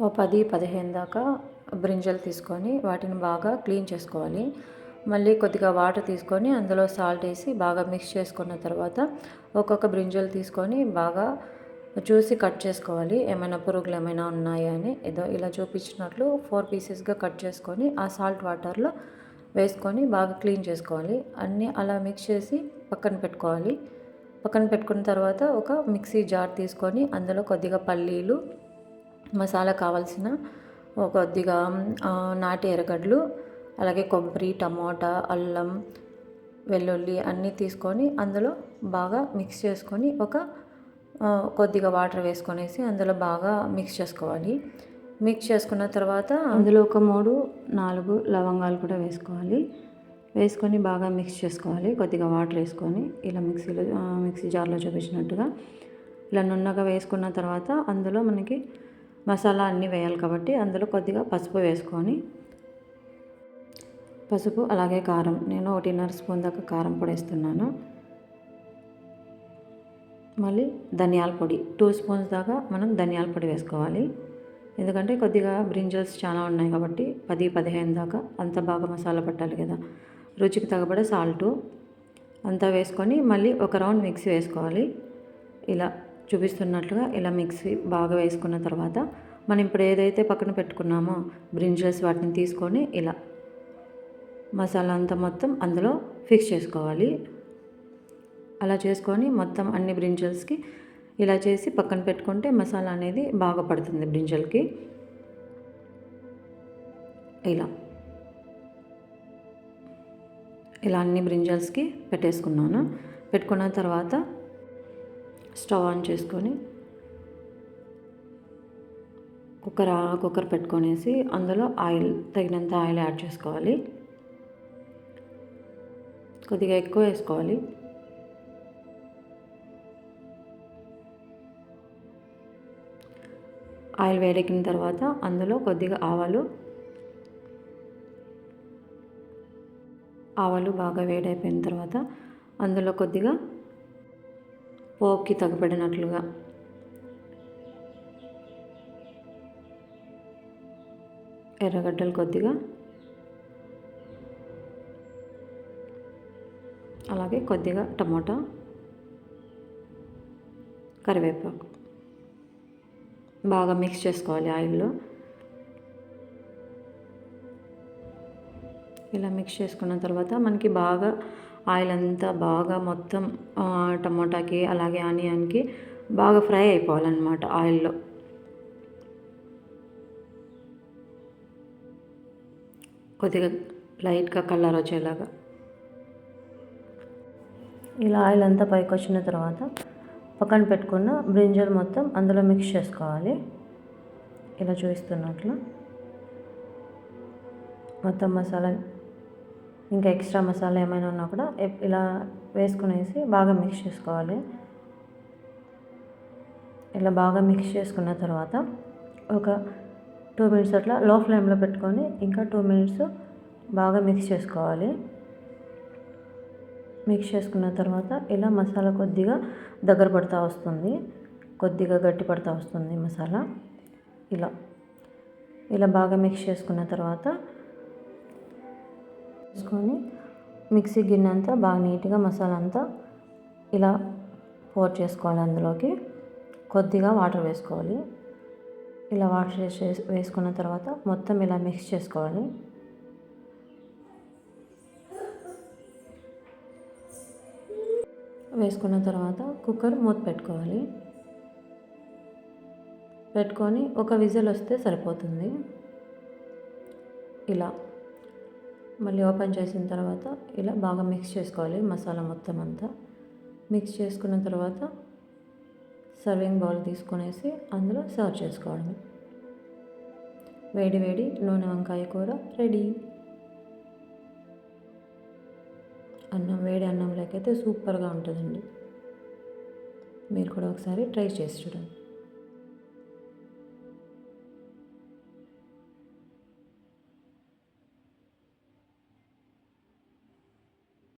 ఓ 10-15 దాకా బ్రింజలు తీసుకొని వాటిని బాగా క్లీన్ చేసుకోవాలి. మళ్ళీ కొద్దిగా వాటర్ తీసుకొని అందులో సాల్ట్ వేసి బాగా మిక్స్ చేసుకున్న తర్వాత ఒక్కొక్క బ్రింజలు తీసుకొని బాగా చూసి కట్ చేసుకోవాలి. ఏమైనా పురుగులు ఏమైనా ఉన్నాయా అని ఇలా చూపించినట్లు 4 పీసెస్గా కట్ చేసుకొని ఆ సాల్ట్ వాటర్లో వేసుకొని బాగా క్లీన్ చేసుకోవాలి. అన్నీ అలా మిక్స్ చేసి పక్కన పెట్టుకోవాలి. పక్కన పెట్టుకున్న తర్వాత ఒక మిక్సీ జార్ తీసుకొని అందులో కొద్దిగా పల్లీలు, మసాలా కావాల్సిన కొద్దిగా నాటి ఎర్రగడ్డలు, అలాగే కొబ్బరి, టమోటా, అల్లం, వెల్లుల్లి అన్నీ తీసుకొని అందులో బాగా మిక్స్ చేసుకొని కొద్దిగా వాటర్ వేసుకొనేసి అందులో బాగా మిక్స్ చేసుకోవాలి. మిక్స్ చేసుకున్న తర్వాత అందులో ఒక 3-4 లవంగాలు కూడా వేసుకోవాలి. వేసుకొని బాగా మిక్స్ చేసుకోవాలి. కొద్దిగా వాటర్ వేసుకొని ఇలా మిక్సీ జార్లో చూపించినట్టుగా ఇలా నున్నగా వేసుకున్న తర్వాత అందులో మనకి మసాలా అన్నీ వేయాలి కాబట్టి అందులో కొద్దిగా పసుపు వేసుకొని, పసుపు అలాగే కారం, నేను 1.5 స్పూన్ దాకా కారం పొడి వేస్తున్నాను. మళ్ళీ ధనియాల పొడి 2 స్పూన్స్ దాకా మనం ధనియాల పొడి వేసుకోవాలి. ఎందుకంటే కొద్దిగా బ్రింజల్స్ చాలా ఉన్నాయి కాబట్టి 10-15 దాకా అంత బాగా మసాలా పట్టాలి కదా. రుచికి తగ్గబడే సాల్టు అంతా వేసుకొని మళ్ళీ ఒక రౌండ్ మిక్సీ వేసుకోవాలి. ఇలా చూపిస్తున్నట్లుగా ఇలా మిక్సీ బాగా వేసుకున్న తర్వాత మనం ఇప్పుడు ఏదైతే పక్కన పెట్టుకున్నామో బ్రింజల్స్ వాటిని తీసుకొని ఇలా మసాలా అంతా మొత్తం అందులో ఫిక్స్ చేసుకోవాలి. అలా చేసుకొని మొత్తం అన్ని బ్రింజల్స్కి ఇలా చేసి పక్కన పెట్టుకుంటే మసాలా అనేది బాగా పడుతుంది బ్రింజల్కి. ఇలా అన్ని బ్రింజల్స్కి పెట్టేసుకున్నాను. పెట్టుకున్న తర్వాత స్టవ్ ఆన్ చేసుకొని కుక్కర్ పెట్టుకొనేసి అందులో తగినంత ఆయిల్ యాడ్ చేసుకోవాలి. కొద్దిగా ఎక్కువ వేసుకోవాలి. ఆయిల్ వేడెక్కిన తర్వాత అందులో కొద్దిగా ఆవాలు బాగా వేడైపోయిన తర్వాత అందులో కొద్దిగా పోపుకి తగ్గబడినట్లుగా ఎర్రగడ్డలు కొద్దిగా, అలాగే కొద్దిగా టమోటా, కరివేపాకు బాగా మిక్స్ చేసుకోవాలి ఆయిల్లో. ఇలా మిక్స్ చేసుకున్న తర్వాత మనకి బాగా ఆయిల్ అంతా బాగా మొత్తం టమోటాకి అలాగే ఆనియన్కి బాగా ఫ్రై అయిపోవాలన్నమాట ఆయిల్లో. కొద్దిగా లైట్గా కలర్ వచ్చేలాగా ఇలా ఆయిల్ అంతా పైకి వచ్చిన తర్వాత పక్కన పెట్టుకున్న బ్రింజల్ మొత్తం అందులో మిక్స్ చేసుకోవాలి. ఇలా చూపిస్తున్నట్లు మొత్తం మసాలా ఇంకా ఎక్స్ట్రా మసాలా ఏమైనా ఉన్నా కూడా ఇలా వేసుకునేసి బాగా మిక్స్ చేసుకోవాలి. ఇలా బాగా మిక్స్ చేసుకున్న తర్వాత ఒక 2 మినిట్స్ అట్లా లో ఫ్లేమ్లో పెట్టుకొని ఇంకా 2 మినిట్స్ బాగా మిక్స్ చేసుకోవాలి. మిక్స్ చేసుకున్న తర్వాత ఇలా మసాలా కొద్దిగా దగ్గర పడుతూ వస్తుంది, కొద్దిగా గట్టి పడుతూ వస్తుంది మసాలా. ఇలా బాగా మిక్స్ చేసుకున్న తర్వాత వేసుకొని మిక్సీ గిన్నె అంతా బాగా నీట్గా మసాలా అంతా ఇలా పోర్ చేసుకోవాలి. అందులోకి కొద్దిగా వాటర్ వేసుకోవాలి. ఇలా వాటర్ వేసుకున్న తర్వాత మొత్తం ఇలా మిక్స్ చేసుకోవాలి. వేసుకున్న తర్వాత కుక్కర్ మూత పెట్టుకోవాలి. పెట్టుకొని ఒక విజిల్ వస్తే సరిపోతుంది. ఇలా మళ్ళీ ఓపెన్ చేసిన తర్వాత ఇలా బాగా మిక్స్ చేసుకోవాలి మసాలా మొత్తం అంతా. మిక్స్ చేసుకున్న తర్వాత సర్వింగ్ బౌల్ తీసుకొనేసి అందులో సర్వ్ చేసుకోవడం. వేడి వేడి నూనె వంకాయ కూర రెడీ. వేడి అన్నంలోకైతే సూపర్గా ఉంటుందండి. మీరు కూడా ఒకసారి ట్రై చేసి చూడండి.